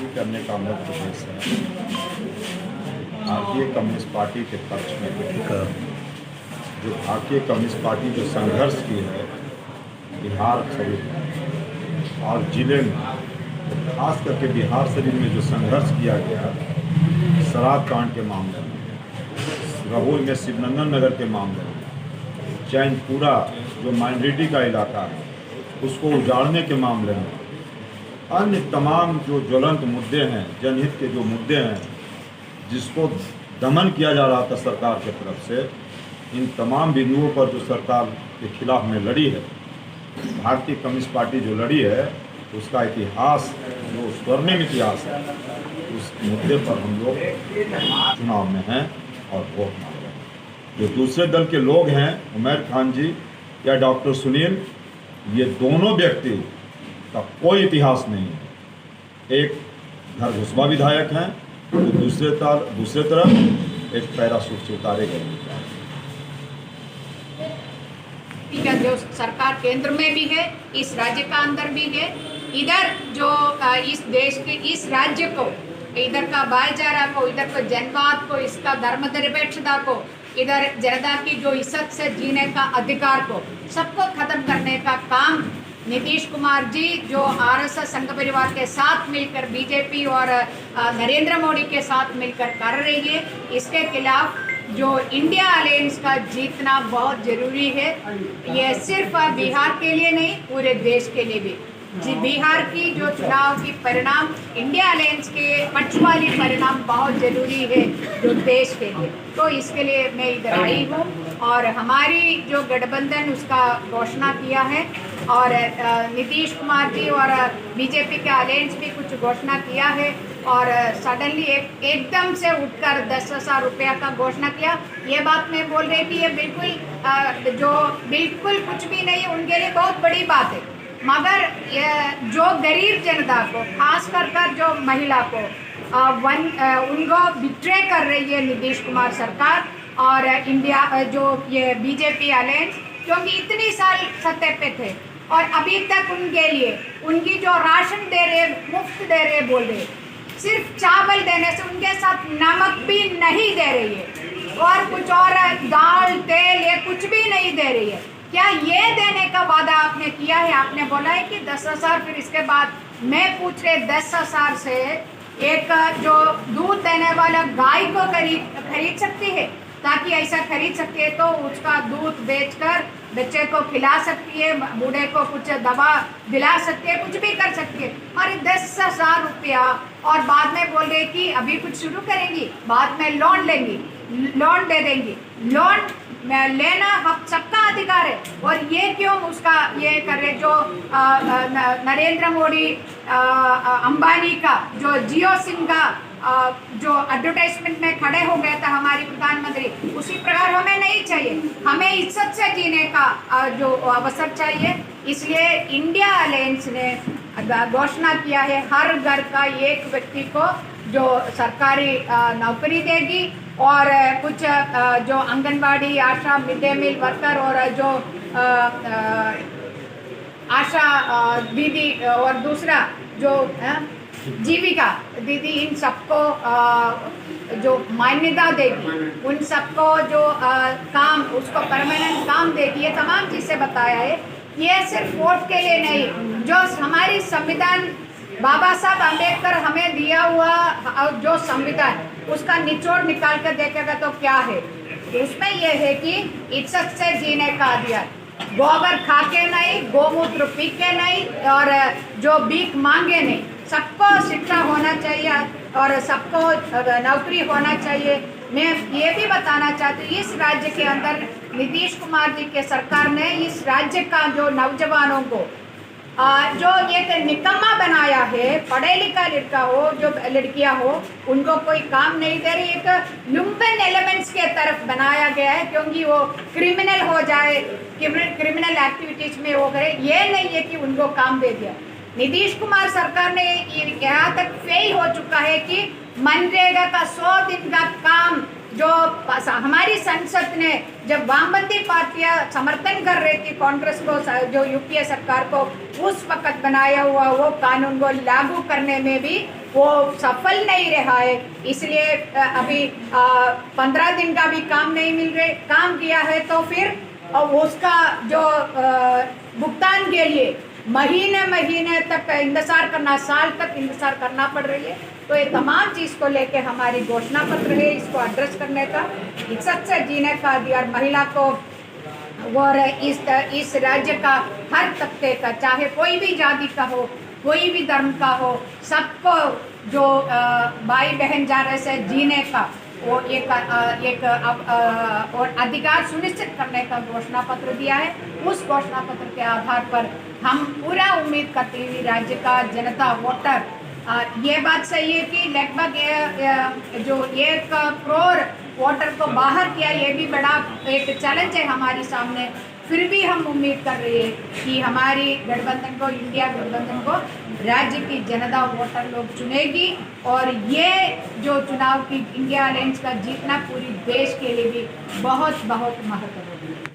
बयानबाजी करने का मुख्य उद्देश्य है भारतीय कम्युनिस्ट पार्टी के पक्ष में जो भारतीय कम्युनिस्ट पार्टी जो संघर्ष की है बिहार शरीफ और जिले में, खास करके बिहार शरीफ में जो संघर्ष किया गया शराब कांड के मामले में, रहुल में शिवनंदन नगर के मामले में, चैनपुरा जो माइनॉरिटी का इलाका है उसको उजाड़ने के मामले में, अन्य तमाम जो ज्वलंत मुद्दे हैं, जनहित के जो मुद्दे हैं जिसको दमन किया जा रहा था सरकार की तरफ से, इन तमाम बिंदुओं पर जो सरकार के खिलाफ में लड़ी है, भारतीय कम्युनिस्ट पार्टी जो लड़ी है उसका इतिहास जो स्वर्णिम इतिहास है, उस मुद्दे पर हम लोग चुनाव में हैं और वोट मांग रहे हैं। जो दूसरे दल के लोग हैं, उमर खान जी या डॉक्टर सुनील, ये दोनों व्यक्ति का कोई इतिहास नहीं है। एक घर घुसवा विधायक हैं तो दूसरे तरफ एक पैराशूट से उतारे गए। जो सरकार केंद्र में भी है, इस राज्य का अंदर भी है, इधर जो इस देश के इस राज्य को, इधर का भाईचारा को, इधर को जनवाद को, इसका धर्मनिरपेक्षता को, इधर जनता की जो इज्जत से जीने का अधिकार को, सबको खत्म करने का काम नीतीश कुमार जी जो आरएसएस संघ परिवार के साथ मिलकर बीजेपी और नरेंद्र मोदी के साथ मिलकर कर रही है, इसके खिलाफ जो इंडिया अलायंस का जीतना बहुत जरूरी है। ये सिर्फ बिहार के लिए नहीं, पूरे देश के लिए भी। जी, बिहार की जो चुनाव की परिणाम, इंडिया अलायंस के पक्ष वाली परिणाम बहुत जरूरी है जो देश के लिए। तो इसके लिए मैं इधर आई हूँ और हमारी जो गठबंधन उसका घोषणा किया है और नीतीश कुमार जी और बीजेपी के अलायंस भी कुछ घोषणा किया है और सडनली एकदम से उठकर 10,000 रुपया का घोषणा किया। ये बात मैं बोल रही थी, ये बिल्कुल कुछ भी नहीं, उनके लिए बहुत बड़ी बात है। मगर जो गरीब जनता को, खास कर जो महिला को उनको बिट्रे कर रही है नीतीश कुमार सरकार और इंडिया जो ये बीजेपी अलायंस, क्योंकि इतनी साल सत्ता पे थे और अभी तक उनके लिए उनकी जो राशन दे रहे, मुफ्त दे रहे बोल रहे, सिर्फ चावल देने से उनके साथ नमक भी नहीं दे रही है और कुछ और दाल तेल ये कुछ भी नहीं दे रही है। क्या ये देने का वादा आपने किया है? आपने बोला है कि 10,000, फिर इसके बाद मैं पूछ रहे 10,000 से एक जो दूध देने वाला गाय को खरीद सकती है, ताकि ऐसा खरीद सकती है तो उसका दूध बेचकर बच्चे को खिला सकती है, बूढ़े को कुछ दवा दिला सकती है, कुछ भी कर सकती है। और 10,000 रुपया और बाद में बोल रहे कि अभी कुछ शुरू करेंगी, बाद में लोन लेंगी, लोन दे देंगी। लोन लेना हम सबका अधिकार है और ये क्यों उसका ये कर रहे? जो नरेंद्र मोदी अंबानी का जो जियो सिम का जो एडवर्टाइजमेंट में खड़े हो गया था हमारी प्रधानमंत्री, उसी प्रकार हमें नहीं चाहिए। हमें इज्जत से जीने का जो अवसर चाहिए। इसलिए इंडिया अलायंस ने घोषणा किया है हर घर का एक व्यक्ति को जो सरकारी नौकरी देगी और कुछ जो आंगनबाड़ी, आशा, मिड डे मील वर्कर और जो आशा दीदी और दूसरा जो जीविका दीदी, इन सबको जो मान्यता देगी, उन सबको जो काम, उसको परमानेंट काम देगी, ये तमाम चीज़ें बताया है। ये सिर्फ वोट के लिए नहीं, जो हमारी संविधान बाबा साहब अम्बेडकर हमें दिया हुआ जो संविधान, उसका निचोड़ निकाल कर देखेगा तो क्या है उसमें? यह है कि इज्जत से जीने का अधिकार, गोबर खा के नहीं, गोमूत्र पी के नहीं और जो भीख मांगे नहीं, सबको शिक्षा होना चाहिए और सबको नौकरी होना चाहिए। मैं ये भी बताना चाहती हूँ, इस राज्य के अंदर नीतीश कुमार जी के सरकार ने इस राज्य का जो नौजवानों को जो एक निकम्मा बनाया है, पढ़े लिखा लड़का हो, जो लड़कियां हो, उनको कोई काम नहीं दे रही, एक लुम्पेन एलिमेंट्स के तरफ बनाया गया है, क्योंकि वो क्रिमिनल हो जाए, क्रिमिनल एक्टिविटीज में वो करे। ये नहीं है कि उनको काम दे दिया। नीतीश कुमार सरकार ने यहाँ तक फेल हो चुका है कि मनरेगा का 100 दिन का काम जो हमारी संसद ने, जब वामपंथी पार्टियां समर्थन कर रही थी कांग्रेस को, जो यूपीए सरकार को, उस वक्त बनाया हुआ वो कानून को लागू करने में भी वो सफल नहीं रहा है, इसलिए अभी 15 दिन का भी काम नहीं मिल रहे, काम किया है तो फिर उसका जो भुगतान के लिए महीने महीने तक इंतज़ार करना, साल तक इंतज़ार करना पड़ रही है। तो ये तमाम चीज़ को लेके हमारी घोषणा पत्र है, इसको एड्रेस करने का, इज्जत से जीने का अधिकार महिला को और इस राज्य का हर तबके का, चाहे कोई भी जाति का हो, कोई भी धर्म का हो, सबको जो भाई बहन जाने से जीने का वो एक और अधिकार सुनिश्चित करने का घोषणा पत्र दिया है। उस घोषणा पत्र के आधार पर हम पूरा उम्मीद करते हैं राज्य का जनता वोटर, ये बात सही है कि लगभग जो 1 करोड़ वोटर को बाहर किया, ये भी बड़ा एक चैलेंज है हमारे सामने। फिर भी हम उम्मीद कर रहे हैं कि हमारी गठबंधन को, इंडिया गठबंधन को राज्य की जनता वोटर लोग चुनेगी और ये जो चुनाव की इंडिया अलायंस का जीतना पूरी देश के लिए भी बहुत बहुत महत्वपूर्ण है।